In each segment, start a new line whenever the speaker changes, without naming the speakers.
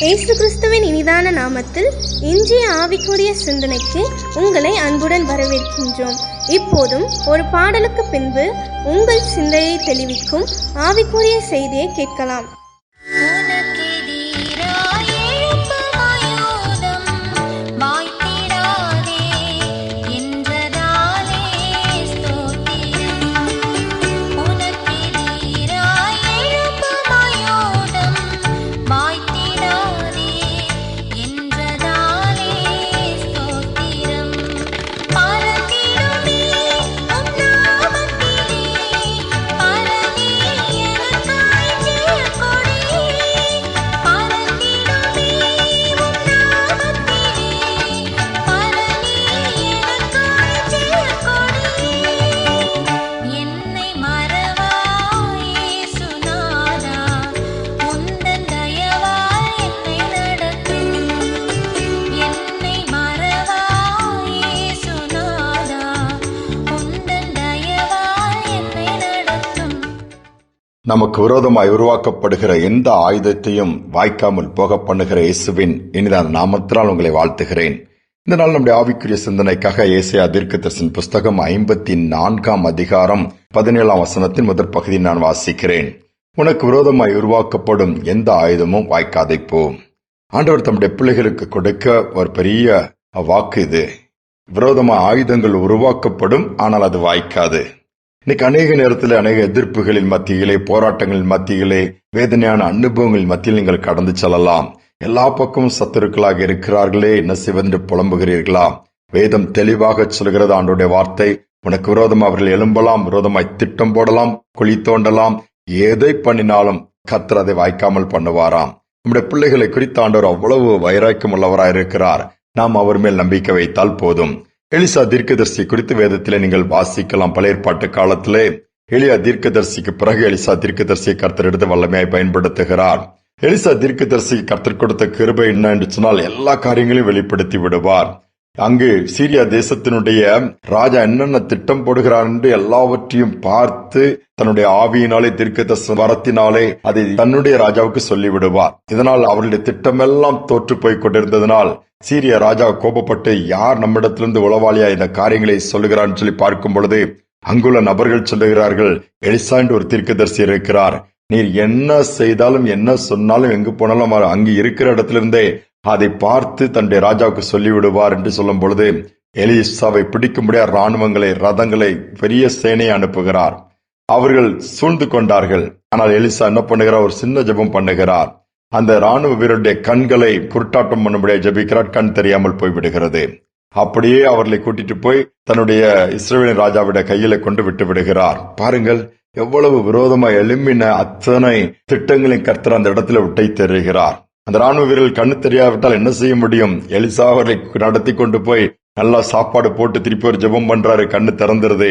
இயேசு கிறிஸ்துவின் இனிதான நாமத்தில் இன்றைய ஆவிக்குரிய சிந்தனைக்கு உங்களை அன்புடன் வரவேற்கின்றோம். இப்போதும் ஒரு பாடலுக்கு பின்பு உங்கள் சிந்தையை தெளிவிக்கும் ஆவிக்குரிய செய்தியை கேட்கலாம்.
நமக்கு விரோதமாய் உருவாக்கப்படுகிற எந்த ஆயுதத்தையும் வாய்க்காமல் போக பண்ணுகிற இயேசுவின் இனிதான நாமத்தினால் உங்களை வாழ்த்துகிறேன். இந்த நாள் நம்முடைய ஆவிக்குரிய சிந்தனைக்காக ஏசாயா தீர்க்கதரிசன புஸ்தகம் 54 அதிகாரம் 17 வசனத்தின் முதற் பகுதியை நான் வாசிக்கிறேன். உனக்கு விரோதமாய் உருவாக்கப்படும் எந்த ஆயுதமும் வாய்க்காதை போ. ஆண்டவர் தம்முடைய பிள்ளைகளுக்கு கொடுக்க ஒரு பெரிய வாக்கு இது. விரோதமாய் ஆயுதங்கள் உருவாக்கப்படும், ஆனால் அது வாய்க்காது. இன்னைக்கு அநேக நேரத்தில் அநேக எதிர்ப்புகளின் மத்தியிலே, போராட்டங்களின் மத்தியிலே, வேதனையான அனுபவங்களின் மத்தியில் நீங்கள் கடந்து செல்லலாம். எல்லா பக்கமும் சத்துருக்களாக இருக்கிறார்களே, என்ன செய்வதென்று புலம்புகிறீர்களா? வேதம் தெளிவாக சொல்கிறது, ஆண்டவருடைய வார்த்தை, உனக்கு விரோதம் அவர்கள் எழும்பலாம், விரோதமாய் திட்டம் போடலாம், குழி தோண்டலாம், எதை பண்ணினாலும் கர்த்தர் அதை வாய்க்காமல் பண்ணுவாராம். நம்முடைய பிள்ளைகளை குறித்து ஆண்டவர் அவ்வளவு வைராக்கியம் உள்ளவராயிருக்கிறார். நாம் அவர் மேல் நம்பிக்கை வைத்தால் போதும். எலிசா தீர்க்கதரிசி குறித்து வேதத்திலே நீங்கள் வாசிக்கலாம். பழைய ஏற்பாட்டு காலத்திலே எலியா தீர்க்கதரிசிக்கு பிறகு எலிசா தீர்க்கதரிசியை கர்த்தர் எடுத்து வல்லமையாய் பயன்படுத்துகிறார். எலிசா தீர்க்கதரிசிக்கு கர்த்தர் கொடுத்த கிருபை என்ன என்று சொன்னால், எல்லா காரியங்களையும் வெளிப்படுத்தி விடுவார். அங்கு சீரியா தேசத்தினுடைய ராஜா என்னென்ன திட்டம் போடுகிறார் என்று எல்லாவற்றையும் பார்த்து தன்னுடைய ஆவியினாலே, தீர்க்கதரிசன வரத்தினாலே அதை தன்னுடைய ராஜாவுக்கு சொல்லிவிடுவார். இதனால் அவருடைய திட்டமெல்லாம் தோற்று போய் கொண்டிருந்ததனால் சீரிய ராஜா கோபப்பட்டு, யார் நம்மிடத்திலிருந்து உளவாளியா இந்த காரியங்களை சொல்லுகிறான்னு சொல்லி பார்க்கும் பொழுது, அங்குள்ள நபர்கள் சொல்லுகிறார்கள், எலிசா என்று ஒரு தீர்க்கதரிசி இருக்கிறார், நீர் என்ன செய்தாலும் என்ன சொன்னாலும் எங்கு போனாலும் அங்கு இருக்கிற இடத்திலிருந்தே அதை பார்த்து தன்னுடைய ராஜாவுக்கு சொல்லிவிடுவார் என்று சொல்லும் பொழுது, எலிசாவை பிடிக்கும்படியா ராணுவங்களை, ரதங்களை, பெரிய சேனையை அனுப்புகிறார். அவர்கள் சூழ்ந்து கொண்டார்கள். ஆனால் எலிசா என்ன பண்ணுகிறார்? ஒரு சின்ன ஜெபம் பண்ணுகிறார். அந்த ராணுவ வீரருடைய கண்களை குருட்டாட்டம் பண்ணும்படியா ஜெபிக்கிறார். கண் தெரியாமல் போய்விடுகிறது. அப்படியே அவர்களை கூட்டிட்டு போய் தன்னுடைய இஸ்ரவேலின் ராஜாவுடைய கையில கொண்டு விட்டு விடுகிறார். பாருங்கள், எவ்வளவு விரோதமாய் எழும்பின அத்தனை திட்டங்களையும் கர்த்தர் அந்த இடத்துல விட்டை தெரிகிறார். அந்த ராணுவ வீரர்கள் கண்ணு தெரியாவிட்டால் என்ன செய்ய முடியும்? எலிசா அவர்களை நடத்தி கொண்டு போய் நல்லா சாப்பாடு போட்டு திருப்பி ஒரு ஜெபம் பண்றாரு. கண்ணு திறந்துருது.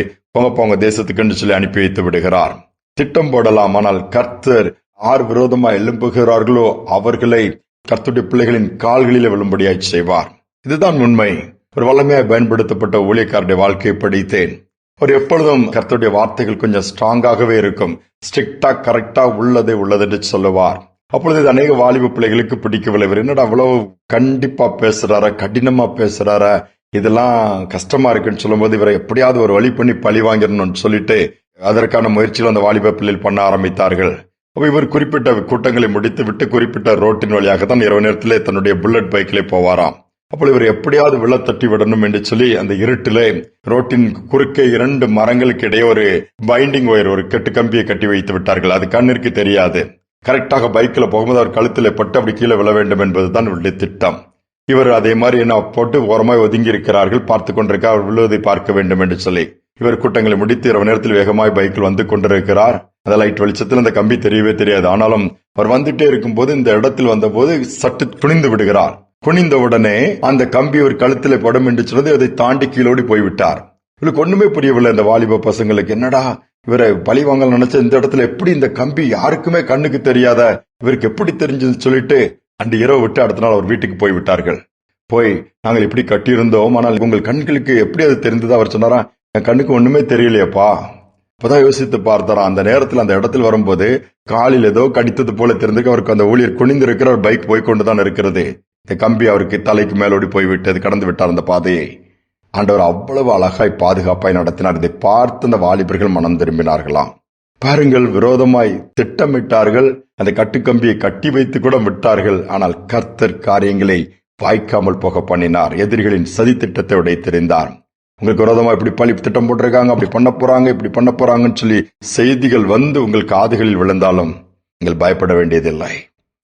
போங்க தேசத்துக்கு சொல்லி அனுப்பி வைத்து விடுகிறார். திட்டம் போடலாம், ஆனால் கர்த்தர் யார் விரோதமா எழும்புகிறார்களோ அவர்களை கர்த்தருடைய பிள்ளைகளின் கால்களிலே விழும்படியாய் செய்வார். இதுதான் உண்மை. ஒரு வல்லமையாய் பயன்படுத்தப்பட்ட ஊழியக்காரருடைய வாழ்க்கையை படித்தேன். அவர் எப்பொழுதும் கர்த்தருடைய வார்த்தைகள் கொஞ்சம் ஸ்ட்ராங்காகவே இருக்கும். ஸ்ட்ரிக்டா, கரெக்டா, உள்ளதை என்று சொல்லுவார். அப்பொழுது இது அநேக வாலிப பிள்ளைகளுக்கு பிடிக்கவில்லை. இவர் என்னடா அவ்வளவு கண்டிப்பா பேசுறாரா, கடினமா பேசுறாரா, இதெல்லாம் கஷ்டமா இருக்குன்னு சொல்லும் போது, இவரை எப்படியாவது ஒரு வழி பண்ணி பழி வாங்கிடணும்னு சொல்லிட்டு அதற்கான முயற்சியில் அந்த வாலிப பிள்ளைகள் பண்ண ஆரம்பித்தார்கள். அப்ப இவர் குறிப்பிட்ட கூட்டங்களை முடித்து விட்டு குறிப்பிட்ட ரோட்டின் வழியாக தான் இரவு நேரத்திலே தன்னுடைய புல்லட் பைக்கிலே போவாராம். அப்போ இவர் எப்படியாவது விழ தட்டி விடணும் என்று சொல்லி அந்த இருட்டிலே ரோட்டின் குறுக்கே 2 மரங்களுக்கு இடையே ஒரு பைண்டிங் ஒயர், ஒரு கெட்டு கம்பியை கட்டி வைத்து விட்டார்கள். அது கண்ணிற்கு தெரியாது. கரெக்டாக பைக்கில் போகும்போது அவர் கழுத்திலே பட்டு அப்படி கீழே விழ வேண்டும் என்பதுதான் இவருடைய திட்டம். இவர் அதே மாதிரி என்ன போட்டு ஓரமாய் ஒதுங்கி இருக்கிறார்கள். பார்த்து கொண்டிருக்க அவர் விழுவதை பார்க்க வேண்டும் என்று சொல்லி இவர் கூட்டங்களை முடித்து இரவு நேரத்தில் வேகமாய் பைக்கில் வந்து கொண்டிருக்கிறார். அந்த லைட் வெளிச்சத்தில் அந்த கம்பி தெரியவே தெரியாது. ஆனாலும் அவர் வந்துட்டே இருக்கும் போது இந்த இடத்தில் வந்தபோது சற்று குனிந்து விடுகிறார். குனிந்தவுடனே அந்த கம்பி ஒரு கழுத்திலே படும் என்று சொன்னது, அதை தாண்டி கீழோடி போய்விட்டார். இவருக்கு ஒண்ணுமே புரியவில்லை. இந்த வாலிப பசங்களுக்கு என்னடா இவரை பழி வாங்க நினைச்ச, இந்த இடத்துல எப்படி இந்த கம்பி யாருக்குமே கண்ணுக்கு தெரியாத, இவருக்கு எப்படி தெரிஞ்சதுன்னு சொல்லிட்டு அன்று இரவு விட்டு அடுத்த நாள் அவர் வீட்டுக்கு போய்விட்டார்கள். போய் நாங்கள் இப்படி கட்டியிருந்தோம், ஆனால் உங்கள் கண்களுக்கு எப்படி அது தெரிந்தது? அவர் சொன்னாரா, என் கண்ணுக்கு ஒண்ணுமே தெரியலையப்பா, அப்பதான் யோசித்து பார்த்தாராம். அந்த நேரத்தில் அந்த இடத்தில் வரும்போது காலில் ஏதோ கடித்தது போல தெரிஞ்சுக்க அவருக்கு அந்த ஊழியர் குனிந்திருக்கிற ஒரு பைக் போய்கொண்டுதான் இருக்கிறது. இந்த கம்பி அவருக்கு தலைக்கு மேலோடி போய்விட்டது, கடந்து விட்டார் அந்த பாதையை. ஆண்டவர் அவ்வளவு அழகாய் பாதுகாப்பாய் நடத்தினார். இதை பார்த்து அந்த வாலிபர்கள் மனம் திரும்பினார்களாம். பாருங்கள், விரோதமாய் திட்டமிட்டார்கள், அந்த கட்டுக்கம்பியை கட்டி வைத்து கூட விட்டார்கள். ஆனால் கர்த்தர் காரியங்களை வாய்க்காமல் போக பண்ணினார். எதிரிகளின் சதி திட்டத்தை உடைத்தெறிந்தார். உங்களுக்கு விரோதமா இப்படி பழி திட்டம் போட்டிருக்காங்க, அப்படி பண்ண போறாங்க, இப்படி பண்ண போறாங்கன்னு சொல்லி செய்திகள் வந்து உங்கள் காதுகளில் விழுந்தாலும் நீங்கள் பயப்பட வேண்டியதில்லை.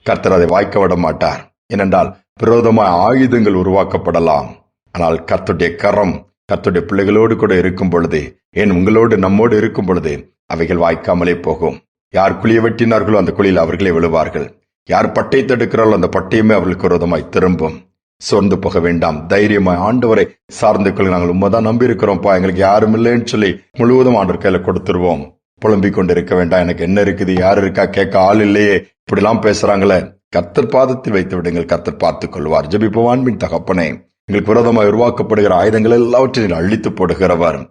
கர்த்தர் அதை வாய்க்க விட மாட்டார். ஏனென்றால் விரோதமாய் ஆயுதங்கள் உருவாக்கப்படலாம். ஆனால் கர்த்தருடைய கரம் கர்த்தருடைய பிள்ளைகளோடு கூட இருக்கும் பொழுது, ஏன் உங்களோடு நம்மோடு இருக்கும் பொழுது அவைகள் வாய்க்காமலே போகும். யார் குழியை வெட்டினார்களோ அந்த குழியில் அவர்களே விழுவார்கள். யார் பட்டை தடுக்கிறார்களோ அந்த பட்டையுமே அவர்களுக்கு விரோதமாய் திரும்பும். சோர்ந்து போக வேண்டாம், தைரியமாய் ஆண்டவரை சார்ந்து கொள்ள. நாங்கள் உண்மைதான் நம்பி இருக்கிறோம்ப்பா, எங்களுக்கு யாரும் இல்லைன்னு சொல்லி முழுவதும் ஆண்டவர் கையில கொடுத்துருவோம். புலம்பிக் கொண்டு இருக்க வேண்டாம், எனக்கு என்ன இருக்குது, யார் இருக்கா, கேட்க ஆள் இல்லையே, இப்படி எல்லாம் பேசுறாங்களே. கர்த்தர் பாதத்தில் வைத்து விடுங்கள், கர்த்தர் பார்த்துக் கொள்வார். ஜெபிப்போம். அன்பின் தகப்பனே, எங்களுக்கு விரோதமாய் உருவாக்கப்படுகிற ஆயுதங்கள் எல்லாவற்றையும் அழித்து போடுகிறவர்,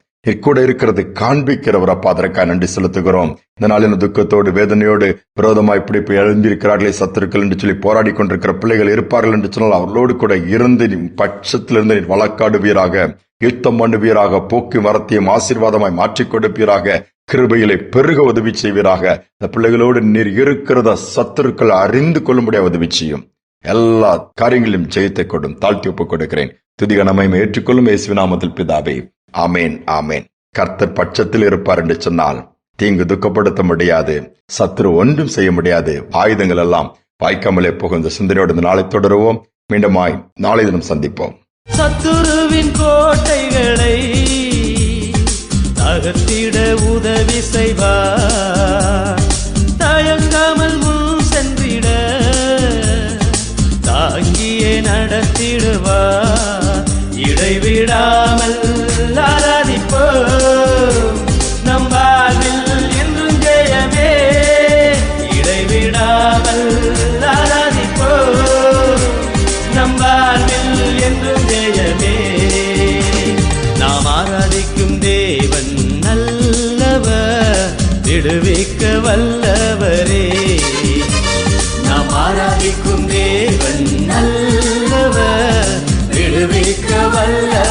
கூட இருக்கிறது காண்பிக்கிறவர். அப்பா, அதற்காக நன்றி செலுத்துகிறோம். இந்த நாளின் துக்கத்தோடு வேதனையோடு விரோதமாய் இப்படி எழுந்திருக்கிறார்களே சத்துருக்கள் என்று சொல்லி போராடி கொண்டிருக்கிற பிள்ளைகள் இருப்பார்கள் என்று சொன்னால் அவர்களோடு கூட இருந்து பட்சத்திலிருந்து நீர் வழக்காடுவீராக, யுத்தம் பண்ணுவீராக, போக்கு மரத்தையும் ஆசீர்வாதமாய் மாற்றிக் கொடுப்பீராக, கிருபையிலே பெருக உதவி செய்வீராக. இந்த பிள்ளைகளோடு நீர் இருக்கிறத சத்துருக்கள் அறிந்து கொள்ளும்படியா உதவி செய்யும். எல்லா காரியங்களிலும் ஜெயத்தை கொடும். தாழ்த்தி ஒப்புக் கொடுக்கிறேன். துதிகனமை ஏற்றுக்கொள்ளும் இயேசுவின் நாமத்தில் பிதாவே, ஆமேன், ஆமேன். கர்த்தர் பட்சத்தில் இருப்பார் என்று சொன்னால் தீங்கு துக்கப்படுத்த முடியாது, சத்துரு ஒன்றும் செய்ய முடியாது. ஆயுதங்கள் எல்லாம் வாய்க்காமலே போகும். இந்த சிந்தனையோடு இந்த நாளை தொடருவோம். மீண்டுமாய் நாளை தினம் சந்திப்போம்.
சத்துருவின் கோட்டைகளை தகர்த்திட உதவி செய்வார். தயங்காமல் முன் சென்றிட தாங்கியே நடத்திடுவார். இடைவிடாமல் ஆராதிப்போம், நம் வாழ்வில் என்றும் ஜெயமே. இடைவிடாமல் ஆராதிப்போம், நம் வாழ்வில் என்றும் ஜெயமே. நாம் ஆராதிக்கும் தேவன் நல்லவர், விடுவிக்க வல்லவரே. நாம் ஆராதிக்கும் தேவன் நல்லவர், விடுவிக்க வல்லவரே.